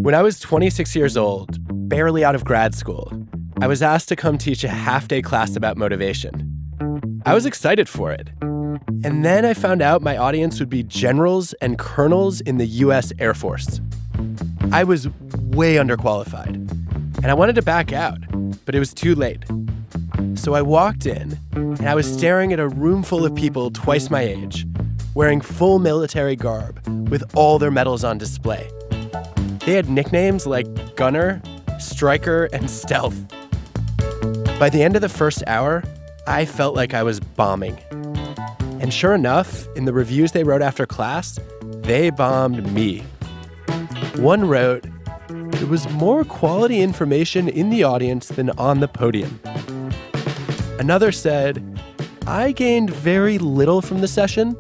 When I was 26 years old, barely out of grad school, I was asked to come teach a half-day class about motivation. I was excited for it. And then I found out my audience would be generals and colonels in the U.S. Air Force. I was way underqualified, and I wanted to back out, but it was too late. So I walked in, and I was staring at a room full of people twice my age, wearing full military garb with all their medals on display. They had nicknames like Gunner, Striker, and Stealth. By the end of the first hour, I felt like I was bombing. And sure enough, in the reviews they wrote after class, they bombed me. One wrote, "There was more quality information in the audience than on the podium." Another said, "I gained very little from the session,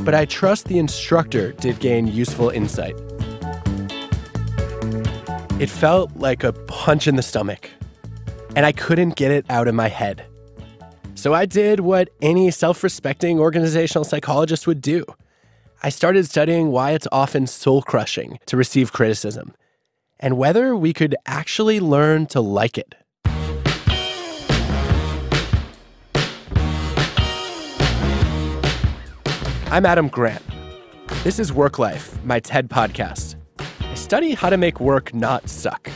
but I trust the instructor did gain useful insight." It felt like a punch in the stomach, and I couldn't get it out of my head. So I did what any self-respecting organizational psychologist would do. I started studying why it's often soul-crushing to receive criticism, and whether we could actually learn to like it. I'm Adam Grant. This is WorkLife, my TED podcast. I study how to make work not suck.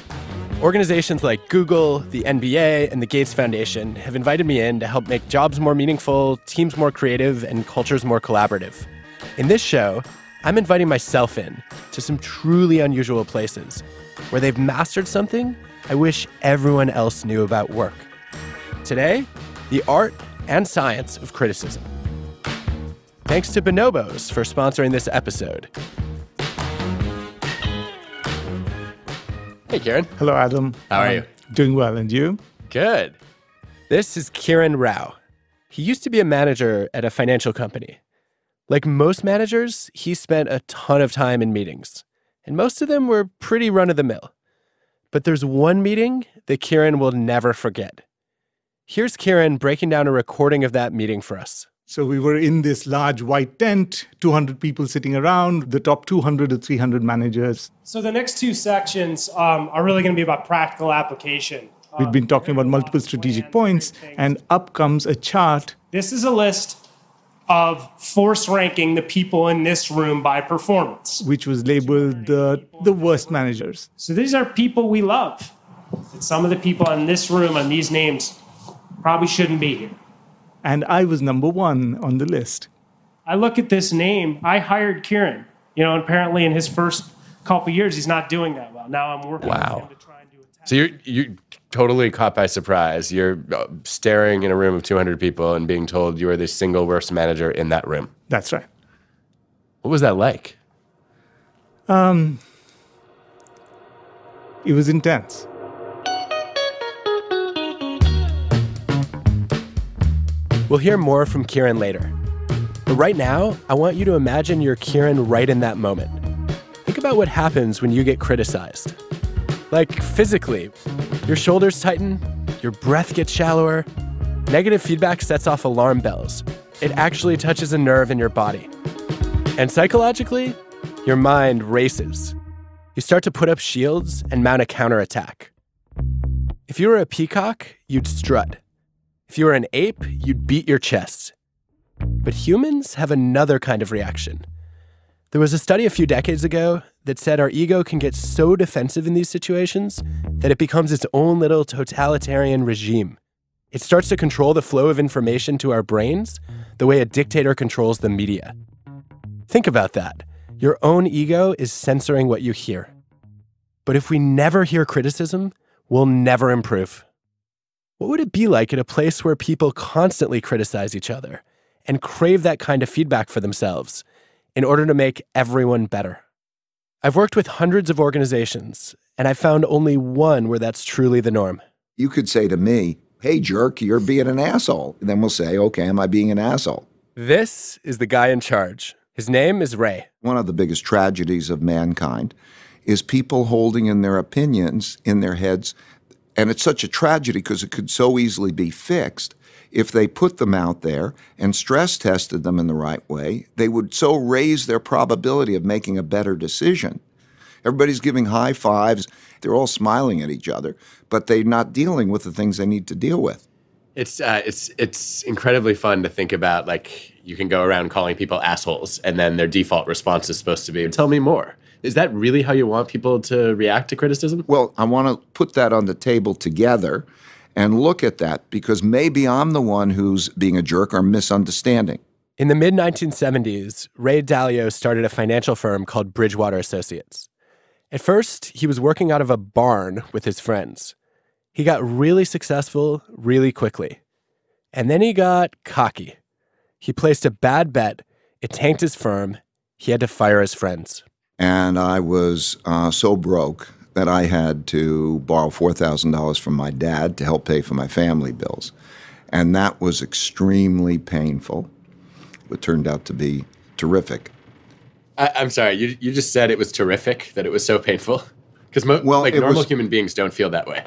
Organizations like Google, the NBA, and the Gates Foundation have invited me in to help make jobs more meaningful, teams more creative, and cultures more collaborative. In this show, I'm inviting myself in to some truly unusual places where they've mastered something I wish everyone else knew about work. Today, the art and science of criticism. Thanks to Bonobos for sponsoring this episode. Hey, Kieran. Hello, Adam. How are you? Doing well, and you? Good. This is Kieran Rao. He used to be a manager at a financial company. Like most managers, he spent a ton of time in meetings, and most of them were pretty run-of-the-mill. But there's one meeting that Kieran will never forget. Here's Kieran breaking down a recording of that meeting for us. So we were in this large white tent, 200 people sitting around, the top 200 to 300 managers. So the next two sections are really going to be about practical application. We've been talking about multiple strategic points, and up comes a chart. This is a list of force ranking the people in this room by performance, Which was labeled the worst managers. So these are people we love. Some of the people in this room on these names probably shouldn't be here. And I was number one on the list. I look at this name. I hired Kieran. And apparently in his first couple years, he's not doing that well. Now I'm working with him to try and do a task. So you're totally caught by surprise. You're staring in a room of 200 people and being told you are the single worst manager in that room. That's right. What was that like? It was intense. We'll hear more from Kieran later. But right now, I want you to imagine you're Kieran right in that moment. Think about what happens when you get criticized. Like physically, your shoulders tighten, your breath gets shallower. Negative feedback sets off alarm bells. It actually touches a nerve in your body. And psychologically, your mind races. You start to put up shields and mount a counterattack. If you were a peacock, you'd strut. If you were an ape, you'd beat your chest. But humans have another kind of reaction. There was a study a few decades ago that said our ego can get so defensive in these situations that it becomes its own little totalitarian regime. It starts to control the flow of information to our brains the way a dictator controls the media. Think about that. Your own ego is censoring what you hear. But if we never hear criticism, we'll never improve. What would it be like at a place where people constantly criticize each other and crave that kind of feedback for themselves in order to make everyone better? I've worked with hundreds of organizations, and I've found only one where that's truly the norm. You could say to me, "Hey, jerk, you're being an asshole." And then we'll say, "Okay, am I being an asshole?" This is the guy in charge. His name is Ray. One of the biggest tragedies of mankind is people holding in their opinions in their heads. And it's such a tragedy because it could so easily be fixed. If they put them out there and stress tested them in the right way, they would so raise their probability of making a better decision. Everybody's giving high fives. They're all smiling at each other, but they're not dealing with the things they need to deal with. It's incredibly fun to think about, like, you can go around calling people assholes, and then their default response is supposed to be, tell me more. Is that really how you want people to react to criticism? Well, I want to put that on the table together and look at that, because maybe I'm the one who's being a jerk or misunderstanding. In the mid-1970s, Ray Dalio started a financial firm called Bridgewater Associates. At first, he was working out of a barn with his friends. He got really successful really quickly. And then he got cocky. He placed a bad bet. It tanked his firm. He had to fire his friends. And I was so broke that I had to borrow $4,000 from my dad to help pay for my family bills. And that was extremely painful. It turned out to be terrific. I'm sorry, you just said it was terrific, that it was so painful? Because normal human beings don't feel that way.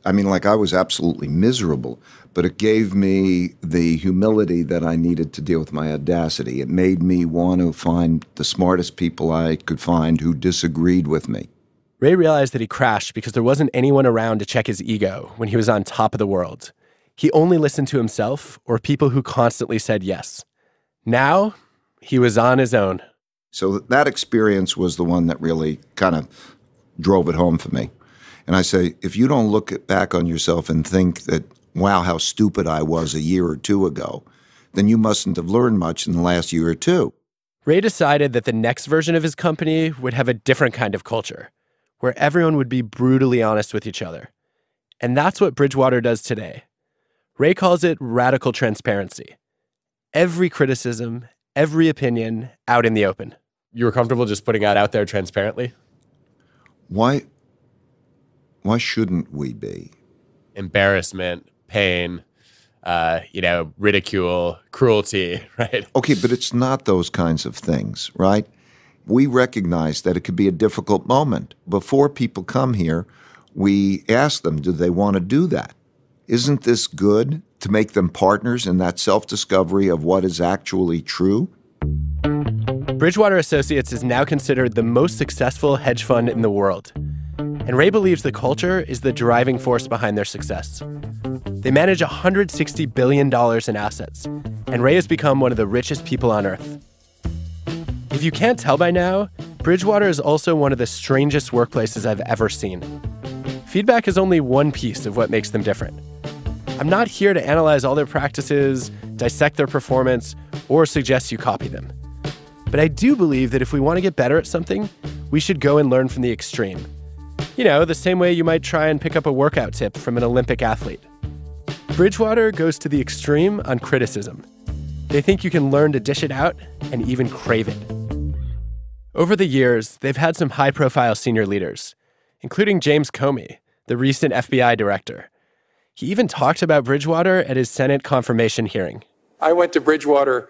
I mean, like, I was absolutely miserable, but it gave me the humility that I needed to deal with my audacity. It made me want to find the smartest people I could find who disagreed with me. Ray realized that he crashed because there wasn't anyone around to check his ego when he was on top of the world. He only listened to himself or people who constantly said yes. Now, he was on his own. So that experience was the one that really kind of drove it home for me. And I say, if you don't look back on yourself and think that, wow, how stupid I was a year or two ago, then you mustn't have learned much in the last year or two. Ray decided that the next version of his company would have a different kind of culture, where everyone would be brutally honest with each other. And that's what Bridgewater does today. Ray calls it radical transparency. Every criticism, every opinion out in the open. You were comfortable just putting it out there transparently? Why shouldn't we be? Embarrassment, pain, ridicule, cruelty, right? Okay, but it's not those kinds of things, right? We recognize that it could be a difficult moment. Before people come here, we ask them, do they want to do that? Isn't this good to make them partners in that self-discovery of what is actually true? Bridgewater Associates is now considered the most successful hedge fund in the world. And Ray believes the culture is the driving force behind their success. They manage $160 billion in assets, and Ray has become one of the richest people on earth. If you can't tell by now, Bridgewater is also one of the strangest workplaces I've ever seen. Feedback is only one piece of what makes them different. I'm not here to analyze all their practices, dissect their performance, or suggest you copy them. But I do believe that if we want to get better at something, we should go and learn from the extreme. The same way you might try and pick up a workout tip from an Olympic athlete. Bridgewater goes to the extreme on criticism. They think you can learn to dish it out and even crave it. Over the years, they've had some high-profile senior leaders, including James Comey, the recent FBI director. He even talked about Bridgewater at his Senate confirmation hearing. I went to Bridgewater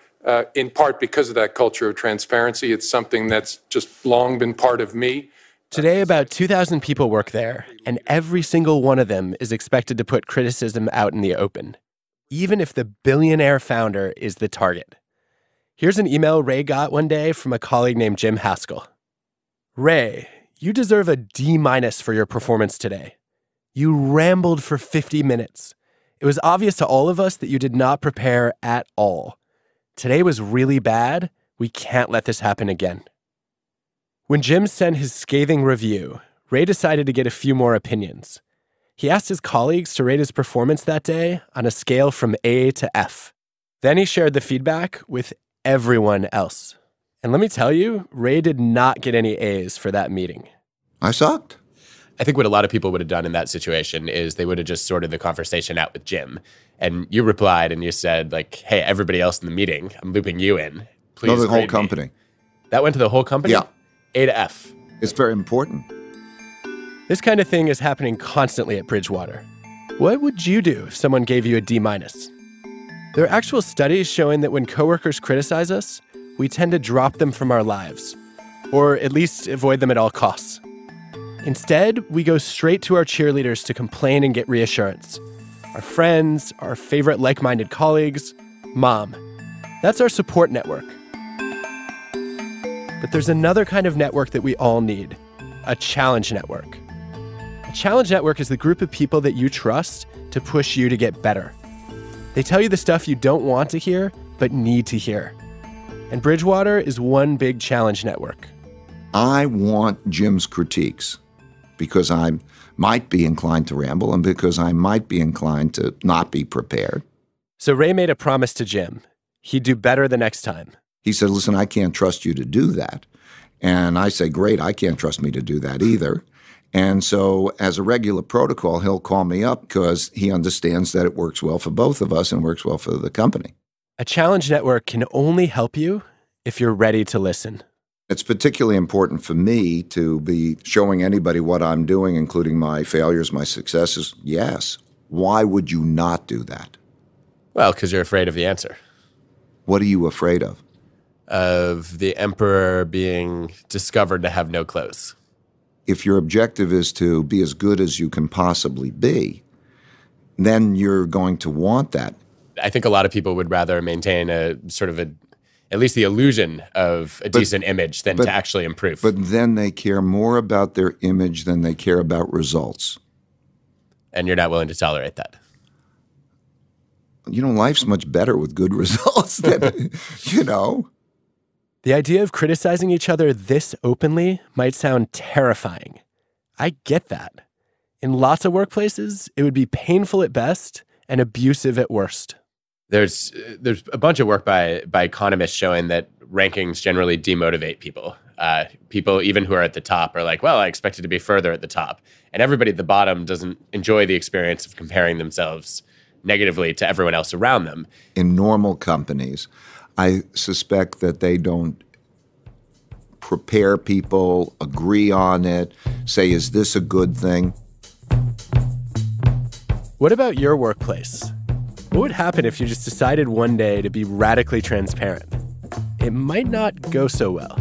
in part because of that culture of transparency. It's something that's just long been part of me. Today, about 2,000 people work there, and every single one of them is expected to put criticism out in the open, even if the billionaire founder is the target. Here's an email Ray got one day from a colleague named Jim Haskell. Ray, you deserve a D- for your performance today. You rambled for 50 minutes. It was obvious to all of us that you did not prepare at all. Today was really bad. We can't let this happen again. When Jim sent his scathing review, Ray decided to get a few more opinions. He asked his colleagues to rate his performance that day on a scale from A to F. Then he shared the feedback with everyone else. And let me tell you, Ray did not get any A's for that meeting. I sucked. I think what a lot of people would have done in that situation is they would have just sorted the conversation out with Jim. And you replied and you said, hey, everybody else in the meeting, I'm looping you in. Please No, the whole grade me. company. That went to the whole company? Yeah. A to F. It's very important. This kind of thing is happening constantly at Bridgewater. What would you do if someone gave you a D-? There are actual studies showing that when coworkers criticize us, we tend to drop them from our lives, or at least avoid them at all costs. Instead, we go straight to our cheerleaders to complain and get reassurance. Our friends, our favorite like-minded colleagues, mom. That's our support network. But there's another kind of network that we all need. a challenge network. A challenge network is the group of people that you trust to push you to get better. They tell you the stuff you don't want to hear, but need to hear. And Bridgewater is one big challenge network. I want Jim's critiques because I might be inclined to ramble and because I might be inclined to not be prepared. So Ray made a promise to Jim. He'd do better the next time. He said, listen, I can't trust you to do that. And I say, great, I can't trust me to do that either. And so as a regular protocol, he'll call me up because he understands that it works well for both of us and works well for the company. A challenge network can only help you if you're ready to listen. It's particularly important for me to be showing anybody what I'm doing, including my failures, my successes. Yes. Why would you not do that? Well, because you're afraid of the answer. What are you afraid of? Of the emperor being discovered to have no clothes. If your objective is to be as good as you can possibly be, then you're going to want that. I think a lot of people would rather maintain a sort of at least the illusion of a decent image than to actually improve. But then they care more about their image than they care about results. And you're not willing to tolerate that. You know, life's much better with good results than, you know. The idea of criticizing each other this openly might sound terrifying. I get that. In lots of workplaces, it would be painful at best and abusive at worst. There's a bunch of work by economists showing that rankings generally demotivate people. People, even who are at the top, are like, well, I expected to be further at the top. And everybody at the bottom doesn't enjoy the experience of comparing themselves negatively to everyone else around them. In normal companies, I suspect that they don't prepare people, agree on it, say, is this a good thing? What about your workplace? What would happen if you just decided one day to be radically transparent? It might not go so well.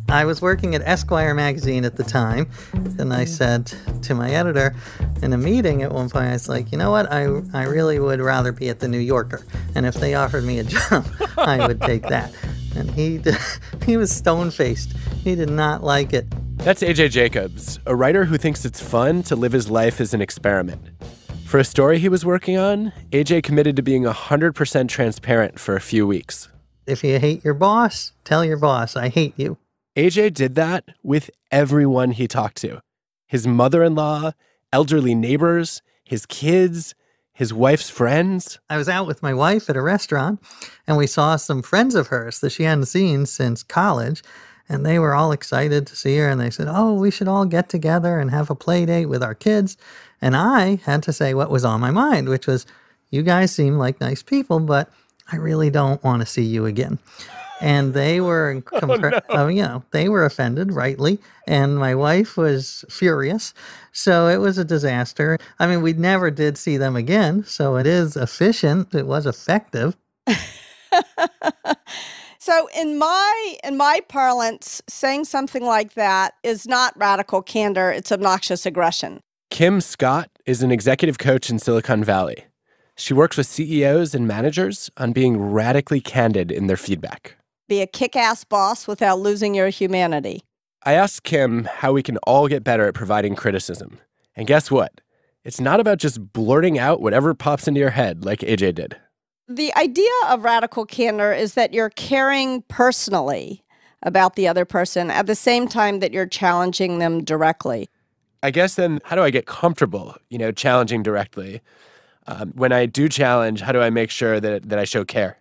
I was working at Esquire magazine at the time, and I said to my editor in a meeting at one point, I was like, you know what, I really would rather be at the New Yorker, and if they offered me a job, I would take that. And he was stone-faced. He did not like it. That's AJ Jacobs, a writer who thinks it's fun to live his life as an experiment. For a story he was working on, AJ committed to being 100% transparent for a few weeks. If you hate your boss, tell your boss, I hate you. AJ did that with everyone he talked to. His mother-in-law, elderly neighbors, his kids, his wife's friends. I was out with my wife at a restaurant, and we saw some friends of hers that she hadn't seen since college, and they were all excited to see her, and they said, oh, we should all get together and have a play date with our kids. And I had to say what was on my mind, which was, you guys seem like nice people, but I really don't want to see you again. And they were, they were offended, rightly. And my wife was furious. So it was a disaster. I mean, we never did see them again. So it is efficient. It was effective. So in my parlance, saying something like that is not radical candor. It's obnoxious aggression. Kim Scott is an executive coach in Silicon Valley. She works with CEOs and managers on being radically candid in their feedback. Be a kick-ass boss without losing your humanity. I asked Kim how we can all get better at providing criticism. And guess what? It's not about just blurting out whatever pops into your head like AJ did. The idea of radical candor is that you're caring personally about the other person at the same time that you're challenging them directly. I guess then, how do I get comfortable, challenging directly? When I do challenge, how do I make sure that I show care?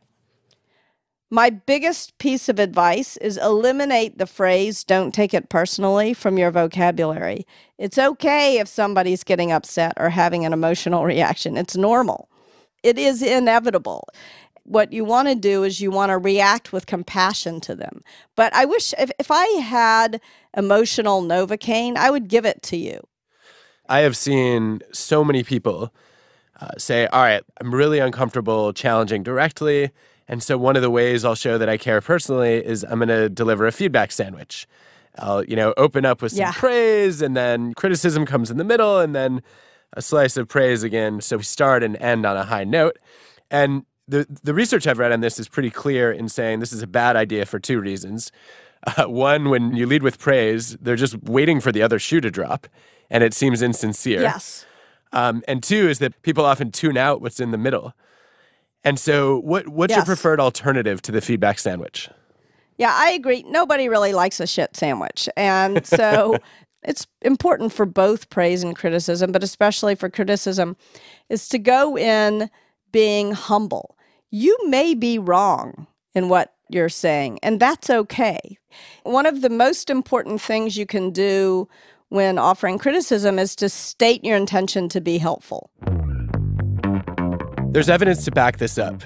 My biggest piece of advice is eliminate the phrase, don't take it personally, from your vocabulary. It's okay if somebody's getting upset or having an emotional reaction. It's normal. It is inevitable. What you want to do is you want to react with compassion to them. But I wish if I had emotional Novocaine, I would give it to you. I have seen so many people say, all right, I'm really uncomfortable challenging directly. And so one of the ways I'll show that I care personally is I'm going to deliver a feedback sandwich. I'll, open up with some praise, and then criticism comes in the middle, and then a slice of praise again. So we start and end on a high note. And the research I've read on this is pretty clear in saying this is a bad idea for two reasons. One, when you lead with praise, they're just waiting for the other shoe to drop, and it seems insincere. Yes. And two is that people often tune out what's in the middle. And so what's your Yes. preferred alternative to the feedback sandwich? Yeah, I agree. Nobody really likes a shit sandwich. And so it's important for both praise and criticism, but especially for criticism, is to go in being humble. You may be wrong in what you're saying, and that's okay. One of the most important things you can do when offering criticism is to state your intention to be helpful. There's evidence to back this up.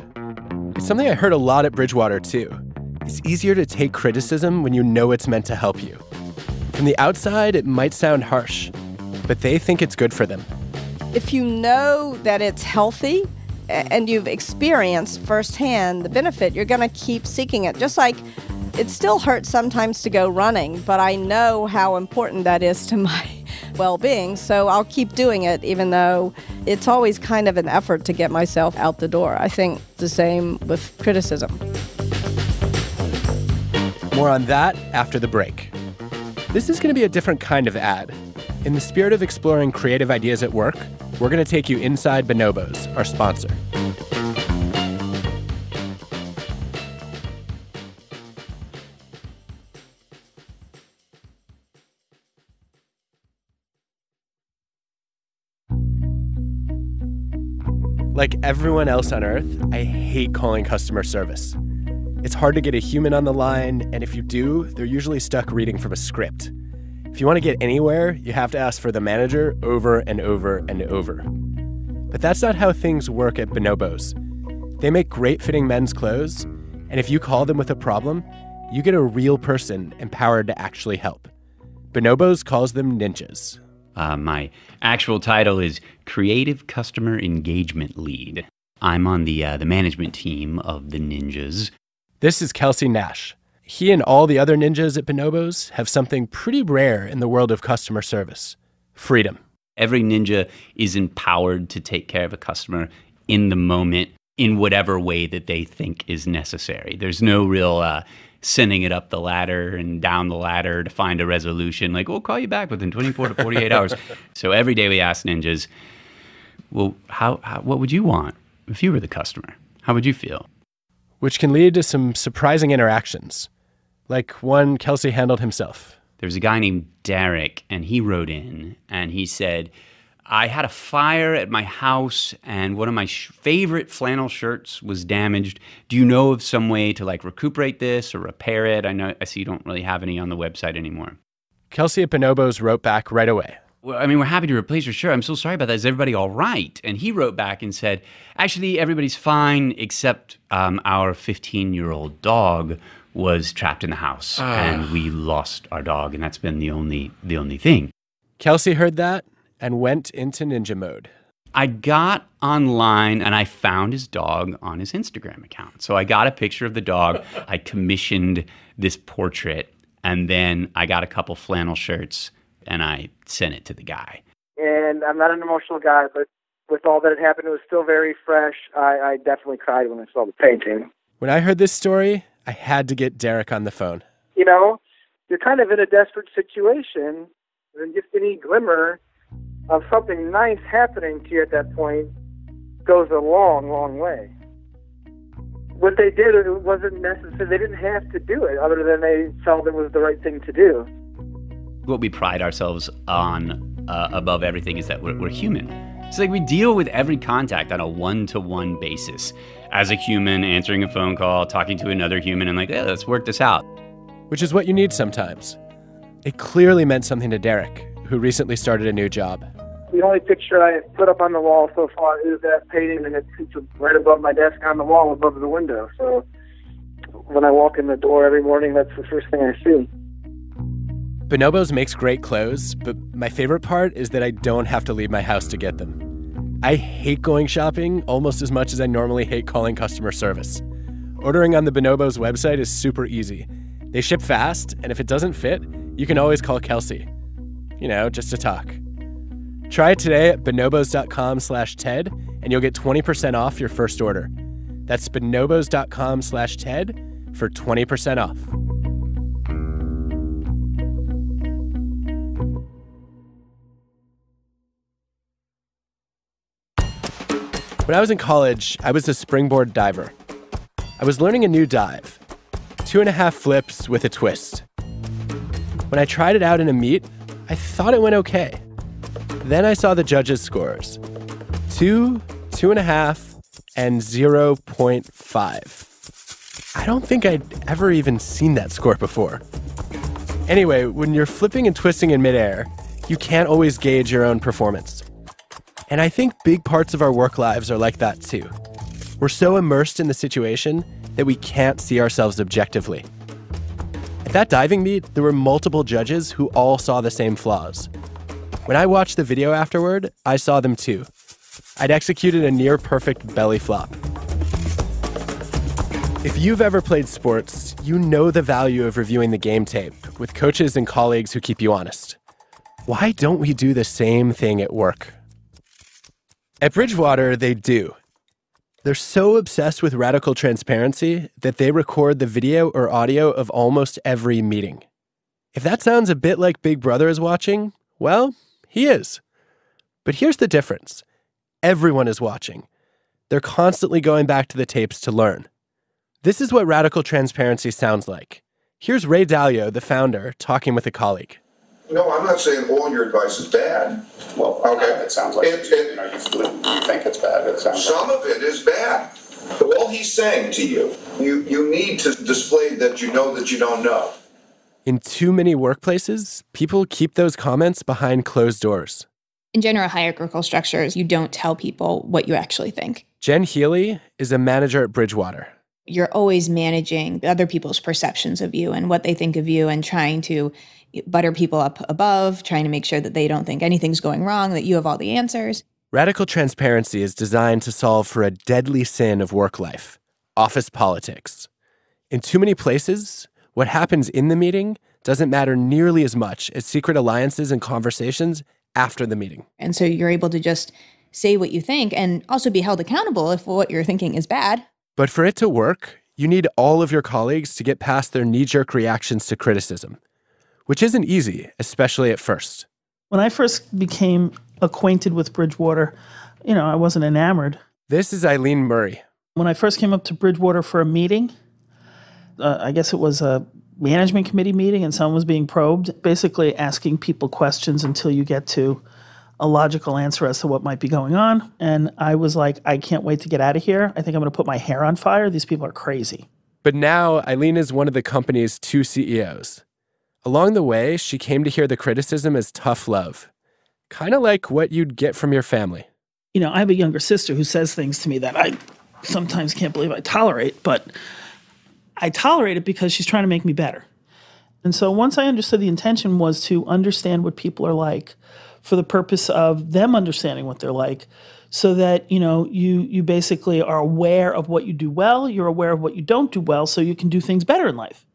It's something I heard a lot at Bridgewater, too. It's easier to take criticism when you know it's meant to help you. From the outside, it might sound harsh, but they think it's good for them. If you know that it's healthy and you've experienced firsthand the benefit, you're going to keep seeking it. Just like it still hurts sometimes to go running, but I know how important that is to my well-being, so I'll keep doing it even though it's always kind of an effort to get myself out the door. I think the same with criticism. More on that after the break. This is going to be a different kind of ad. In the spirit of exploring creative ideas at work, we're going to take you inside Bonobos, our sponsor. Like everyone else on Earth, I hate calling customer service. It's hard to get a human on the line, and if you do, they're usually stuck reading from a script. If you want to get anywhere, you have to ask for the manager over and over and over. But that's not how things work at Bonobos. They make great-fitting men's clothes, and if you call them with a problem, you get a real person empowered to actually help. Bonobos calls them ninjas. My actual title is Creative Customer Engagement Lead. I'm on the management team of the Ninjas. This is Kelsey Nash. He and all the other ninjas at Bonobos have something pretty rare in the world of customer service: freedom. Every ninja is empowered to take care of a customer in the moment in whatever way that they think is necessary. There's no real sending it up the ladder and down the ladder to find a resolution. Like, we'll call you back within 24 to 48 hours. So every day we ask ninjas, well, what would you want if you were the customer? How would you feel? Which can lead to some surprising interactions, like one Kelsey handled himself. There's a guy named Derek, and he wrote in, and he said, I had a fire at my house, and one of my favorite flannel shirts was damaged. Do you know of some way to recuperate this or repair it? I see you don't really have any on the website anymore. Kelsey at Bonobos wrote back right away. Well, I mean, we're happy to replace your shirt. I'm so sorry about that. Is everybody all right? And he wrote back and said, actually, everybody's fine, except our 15-year-old dog was trapped in the house, and we lost our dog, and that's been the only thing. Kelsey heard that and went into ninja mode. I got online, and I found his dog on his Instagram account. So I got a picture of the dog. I commissioned this portrait, and then I got a couple flannel shirts, and I sent it to the guy. And I'm not an emotional guy, but with all that had happened, it was still very fresh. I definitely cried when I saw the painting. When I heard this story, I had to get Derek on the phone. You know, you're kind of in a desperate situation, and just any glimmer of something nice happening to you at that point goes a long, long way. What they did, it wasn't necessary. They didn't have to do it, other than they felt it was the right thing to do. What we pride ourselves on above everything is that we're human. It's like we deal with every contact on a one-to-one basis. As a human, answering a phone call, talking to another human, and let's work this out. Which is what you need sometimes. It clearly meant something to Derek, who recently started a new job. The only picture I put up on the wall so far is that painting, and it's right above my desk on the wall above the window. So when I walk in the door every morning, that's the first thing I see. Bonobos makes great clothes, but my favorite part is that I don't have to leave my house to get them. I hate going shopping almost as much as I normally hate calling customer service. Ordering on the Bonobos website is super easy. They ship fast, and if it doesn't fit, you can always call Kelsey. Just to talk. Try it today at bonobos.com/TED, and you'll get 20% off your first order. That's bonobos.com/TED for 20% off. When I was in college, I was a springboard diver. I was learning a new dive, 2.5 flips with a twist. When I tried it out in a meet, I thought it went okay. Then I saw the judges' scores. 2, 2.5, and 0.5. I don't think I'd ever even seen that score before. Anyway, when you're flipping and twisting in midair, you can't always gauge your own performance. And I think big parts of our work lives are like that too. We're so immersed in the situation that we can't see ourselves objectively. At that diving meet, there were multiple judges who all saw the same flaws. When I watched the video afterward, I saw them too. I'd executed a near-perfect belly flop. If you've ever played sports, you know the value of reviewing the game tape with coaches and colleagues who keep you honest. Why don't we do the same thing at work? At Bridgewater, they do. They're so obsessed with radical transparency that they record the video or audio of almost every meeting. If that sounds a bit like Big Brother is watching, well, he is. But here's the difference. Everyone is watching. They're constantly going back to the tapes to learn. This is what radical transparency sounds like. Here's Ray Dalio, the founder, talking with a colleague. No, I'm not saying all your advice is bad. Well, okay. It sounds like you think it's bad. It sounds some of it is bad. All he's saying to you, you need to display that you know that you don't know. In too many workplaces, people keep those comments behind closed doors. In general hierarchical structures, you don't tell people what you actually think. Jen Healy is a manager at Bridgewater. You're always managing other people's perceptions of you and what they think of you and trying to butter people up above, trying to make sure that they don't think anything's going wrong, that you have all the answers. Radical transparency is designed to solve for a deadly sin of work life, office politics. In too many places, what happens in the meeting doesn't matter nearly as much as secret alliances and conversations after the meeting. And so you're able to just say what you think and also be held accountable if what you're thinking is bad. But for it to work, you need all of your colleagues to get past their knee-jerk reactions to criticism, which isn't easy, especially at first. When I first became acquainted with Bridgewater, I wasn't enamored. This is Eileen Murray. When I first came up to Bridgewater for a meeting, I guess it was a management committee meeting and someone was being probed, basically asking people questions until you get to a logical answer as to what might be going on. And I was like, I can't wait to get out of here. I think I'm going to put my hair on fire. These people are crazy. But now Eileen is one of the company's 2 CEOs. Along the way, she came to hear the criticism as tough love, kind of like what you'd get from your family. I have a younger sister who says things to me that I sometimes can't believe I tolerate, but I tolerate it because she's trying to make me better. And so once I understood the intention was to understand what people are like for the purpose of them understanding what they're like, so that, you basically are aware of what you do well, you're aware of what you don't do well, so you can do things better in life.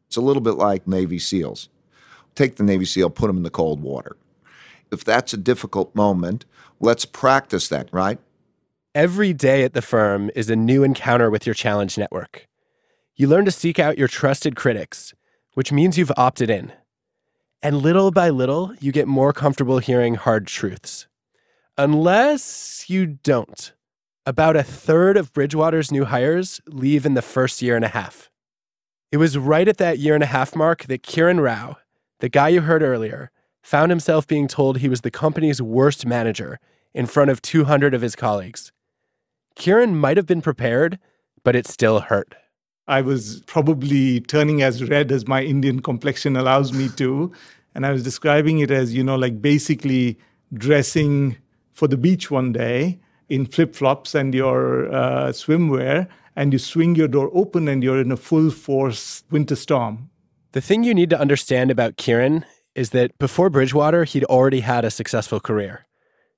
It's a little bit like Navy SEALs. Take the Navy SEAL, put them in the cold water. If that's a difficult moment, let's practice that, right? Every day at the firm is a new encounter with your challenge network. You learn to seek out your trusted critics, which means you've opted in. And little by little, you get more comfortable hearing hard truths. Unless you don't. About a third of Bridgewater's new hires leave in the first year and a half. It was right at that 1.5 year mark that Kiran Rao, the guy you heard earlier, found himself being told he was the company's worst manager in front of 200 of his colleagues. Kiran might have been prepared, but it still hurt. I was probably turning as red as my Indian complexion allows me to. And I was describing it as, basically dressing for the beach one day in flip-flops and your swimwear, and you swing your door open and you're in a full force winter storm. The thing you need to understand about Kiran is that before Bridgewater, he'd already had a successful career.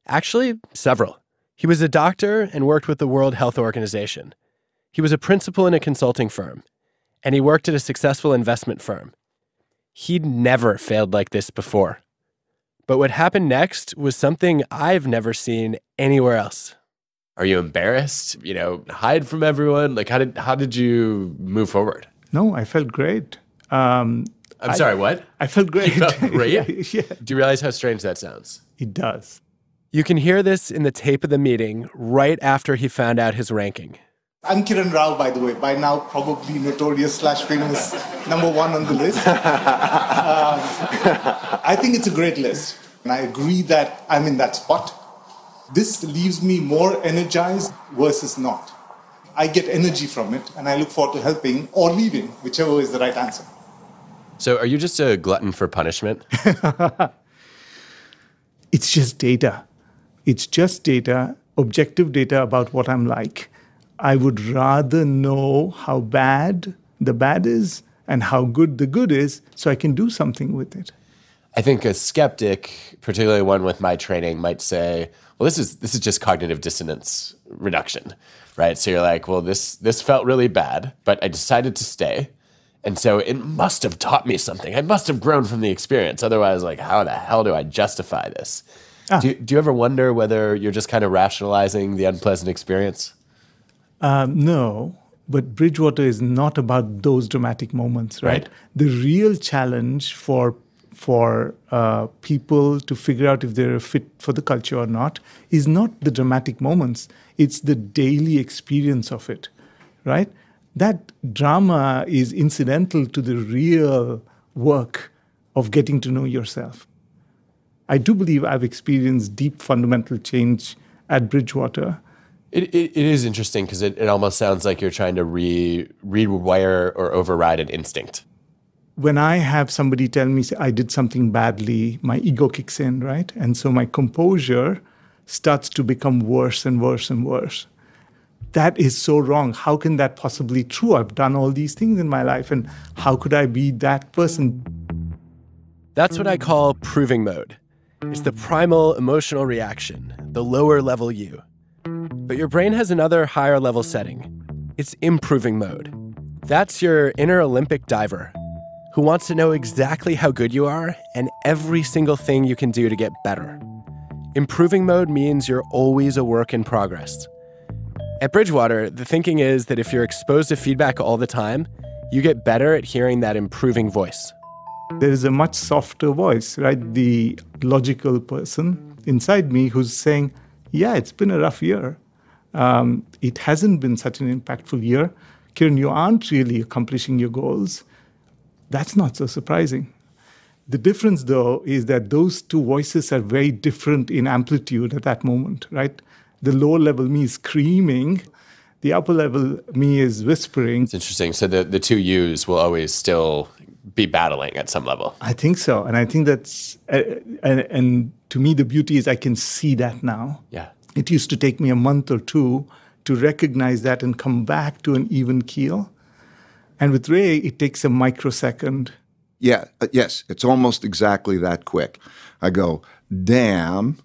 Actually, several. He was a doctor and worked with the World Health Organization. He was a principal in a consulting firm, and he worked at a successful investment firm. He'd never failed like this before. But what happened next was something I've never seen anywhere else. Are you embarrassed? Hide from everyone? Like, how did you move forward? No, I felt great. I'm sorry, what? I felt great. You felt great? Yeah. Do you realize how strange that sounds? It does. You can hear this in the tape of the meeting right after he found out his ranking. I'm Kiran Rao, by the way, by now probably notorious/famous number one on the list. I think it's a great list, and I agree that I'm in that spot. This leaves me more energized versus not. I get energy from it, and I look forward to helping or leaving, whichever is the right answer. So are you just a glutton for punishment? It's just data. It's just data, objective data about what I'm like. I would rather know how bad the bad is and how good the good is so I can do something with it. I think a skeptic, particularly one with my training, might say, well, this is just cognitive dissonance reduction, right? So you're like, well, this felt really bad, but I decided to stay. And so it must have taught me something. I must have grown from the experience. Otherwise, like, how the hell do I justify this? Do you ever wonder whether you're just kind of rationalizing the unpleasant experience? No, but Bridgewater is not about those dramatic moments, right? The real challenge for people to figure out if they're fit for the culture or not is not the dramatic moments. It's the daily experience of it, right? That drama is incidental to the real work of getting to know yourself. I do believe I've experienced deep fundamental change at Bridgewater. It is interesting because it almost sounds like you're trying to rewire or override an instinct. When I have somebody tell me I did something badly, my ego kicks in, right? And so my composure starts to become worse and worse and worse. That is so wrong. How can that possibly be true? I've done all these things in my life, and how could I be that person? That's what I call proving mode. It's the primal emotional reaction, the lower level you. But your brain has another higher level setting. It's improving mode. That's your inner Olympic diver who wants to know exactly how good you are and every single thing you can do to get better. Improving mode means you're always a work in progress. At Bridgewater, the thinking is that if you're exposed to feedback all the time, you get better at hearing that improving voice. There is a much softer voice, right? The logical person inside me who's saying, yeah, it's been a rough year. It hasn't been such an impactful year. Kiran, you aren't really accomplishing your goals. That's not so surprising. The difference, though, is that those two voices are very different in amplitude at that moment, right? The lower level me is screaming. The upper level me is whispering. It's interesting. So the two yous will always still be battling at some level. I think so. And I think that's, and to me, the beauty is I can see that now. Yeah. It used to take me a month or two to recognize that and come back to an even keel. And with Ray, it takes a microsecond. Yeah, yes, it's almost exactly that quick. I go, damn,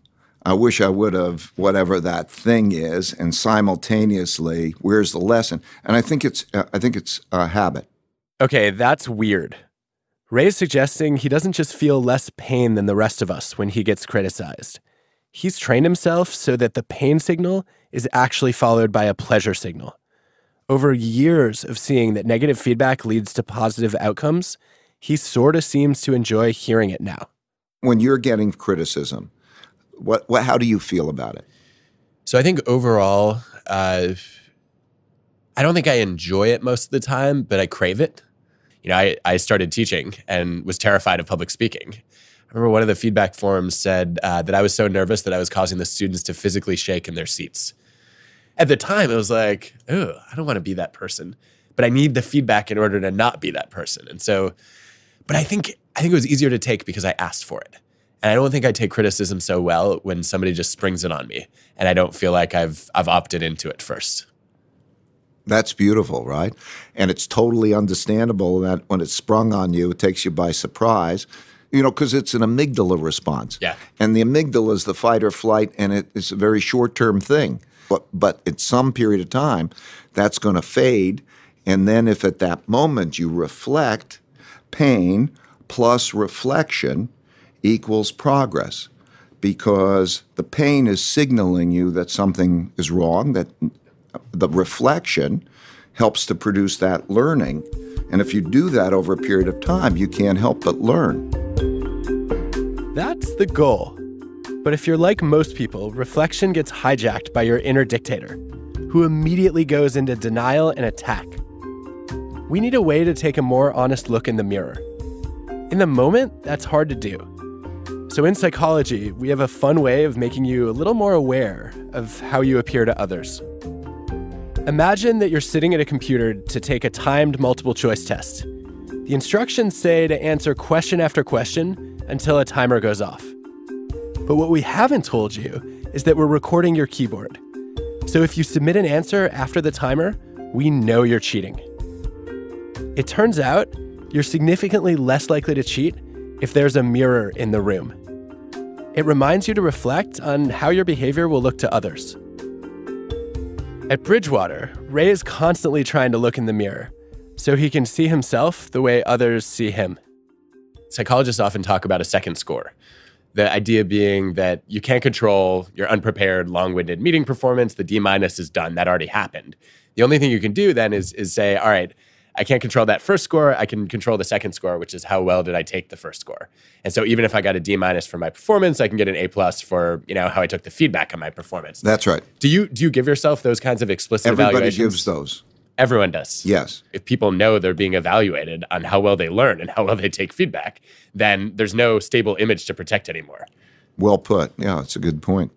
I wish I would have whatever that thing is, and simultaneously, where's the lesson? And I think it's a habit. Okay, that's weird. Ray's suggesting he doesn't just feel less pain than the rest of us when he gets criticized. He's trained himself so that the pain signal is actually followed by a pleasure signal. Over years of seeing that negative feedback leads to positive outcomes, he sort of seems to enjoy hearing it now. When you're getting criticism, how do you feel about it? So I think overall, I don't think I enjoy it most of the time, but I crave it. You know, I started teaching and was terrified of public speaking. I remember one of the feedback forums said that I was so nervous that I was causing the students to physically shake in their seats. At the time, it was like, oh, I don't want to be that person, but I need the feedback in order to not be that person. And so, but I think it was easier to take because I asked for it. And I don't think I take criticism so well when somebody just springs it on me and I don't feel like I've opted into it first. That's beautiful, right? And it's totally understandable that when it's sprung on you, it takes you by surprise, you know, because it's an amygdala response. Yeah. And the amygdala is the fight or flight, and it's a very short-term thing. But at some period of time, that's going to fade. And then if at that moment you reflect, pain plus reflection equals progress, because the pain is signaling you that something is wrong, that the reflection helps to produce that learning. And if you do that over a period of time, you can't help but learn. That's the goal. But if you're like most people, reflection gets hijacked by your inner dictator, who immediately goes into denial and attack. We need a way to take a more honest look in the mirror. In the moment, that's hard to do. So in psychology, we have a fun way of making you a little more aware of how you appear to others. Imagine that you're sitting at a computer to take a timed multiple choice test. The instructions say to answer question after question until a timer goes off. But what we haven't told you is that we're recording your keyboard. So if you submit an answer after the timer, we know you're cheating. It turns out you're significantly less likely to cheat if there's a mirror in the room. It reminds you to reflect on how your behavior will look to others. At Bridgewater, Ray is constantly trying to look in the mirror so he can see himself the way others see him. Psychologists often talk about a second score. The idea being that you can't control your unprepared, long-winded meeting performance. The D- is done. That already happened. The only thing you can do then is say, all right, I can't control that first score. I can control the second score, which is how well did I take the first score. And so even if I got a D- for my performance, I can get an A+ for how I took the feedback on my performance. That's right. Do you give yourself those kinds of explicit Everybody evaluations? Everybody gives those. Everyone does. Yes. If people know they're being evaluated on how well they learn and how well they take feedback, then there's no stable image to protect anymore. Well put. Yeah, it's a good point.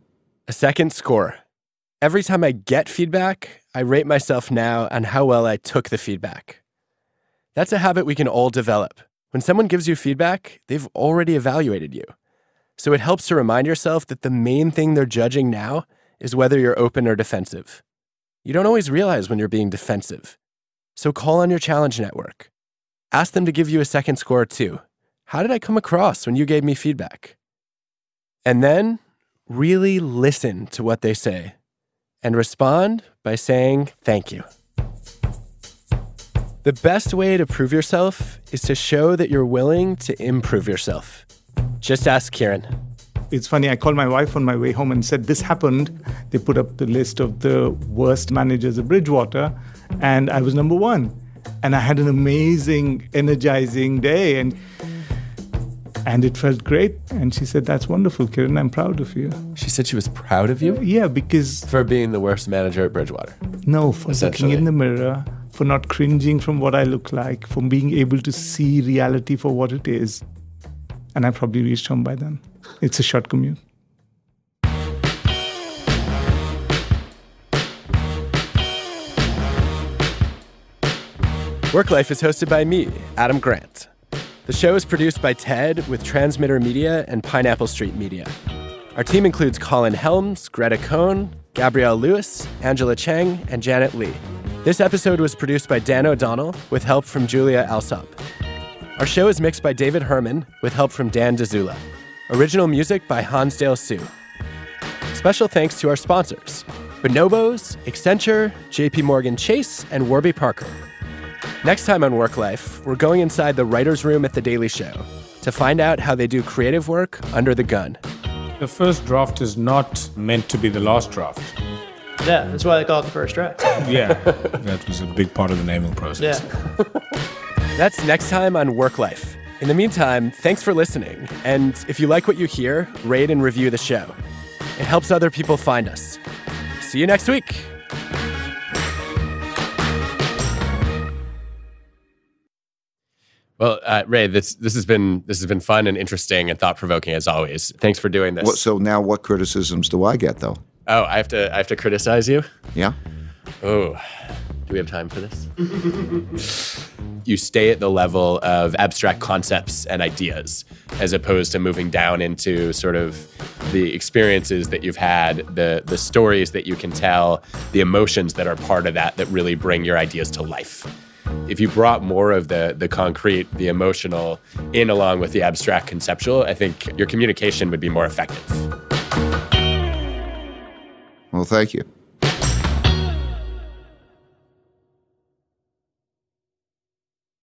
A second score. Every time I get feedback, I rate myself now on how well I took the feedback. That's a habit we can all develop. When someone gives you feedback, they've already evaluated you. So it helps to remind yourself that the main thing they're judging now is whether you're open or defensive. You don't always realize when you're being defensive. So call on your challenge network. Ask them to give you a second score too. How did I come across when you gave me feedback? And then really listen to what they say and respond by saying thank you. The best way to prove yourself is to show that you're willing to improve yourself. Just ask Kieran. It's funny, I called my wife on my way home and said, this happened. They put up the list of the worst managers at Bridgewater, and I was number 1. And I had an amazing, energizing day, and it felt great. And she said, that's wonderful, Kieran, I'm proud of you. She said she was proud of you? Yeah, because... For being the worst manager at Bridgewater? No, for looking in the mirror, for not cringing from what I look like, for being able to see reality for what it is. And I probably reached home by then. It's a short commute. WorkLife is hosted by me, Adam Grant. The show is produced by Ted with Transmitter Media and Pineapple Street Media. Our team includes Colin Helms, Greta Cohn, Gabrielle Lewis, Angela Cheng, and Janet Lee. This episode was produced by Dan O'Donnell with help from Julia Alsop. Our show is mixed by David Herman with help from Dan DeZula. Original music by Hansdale Sue. Special thanks to our sponsors, Bonobos, Accenture, JP Morgan Chase, and Warby Parker. Next time on WorkLife, we're going inside the writer's room at The Daily Show to find out how they do creative work under the gun. The first draft is not meant to be the last draft. Yeah, that's why they call it the first draft. Yeah, that was a big part of the naming process. Yeah. That's next time on WorkLife. In the meantime, thanks for listening. And if you like what you hear, rate and review the show. It helps other people find us. See you next week. Well, Ray, this has been fun and interesting and thought-provoking as always. Thanks for doing this. So now, what criticisms do I get, though? Oh, I have to criticize you? Yeah. Oh, do we have time for this? You stay at the level of abstract concepts and ideas, as opposed to moving down into sort of the experiences that you've had, the stories that you can tell, the emotions that are part of that really bring your ideas to life. If you brought more of the concrete, the emotional in along with the abstract conceptual, I think your communication would be more effective. Well, thank you.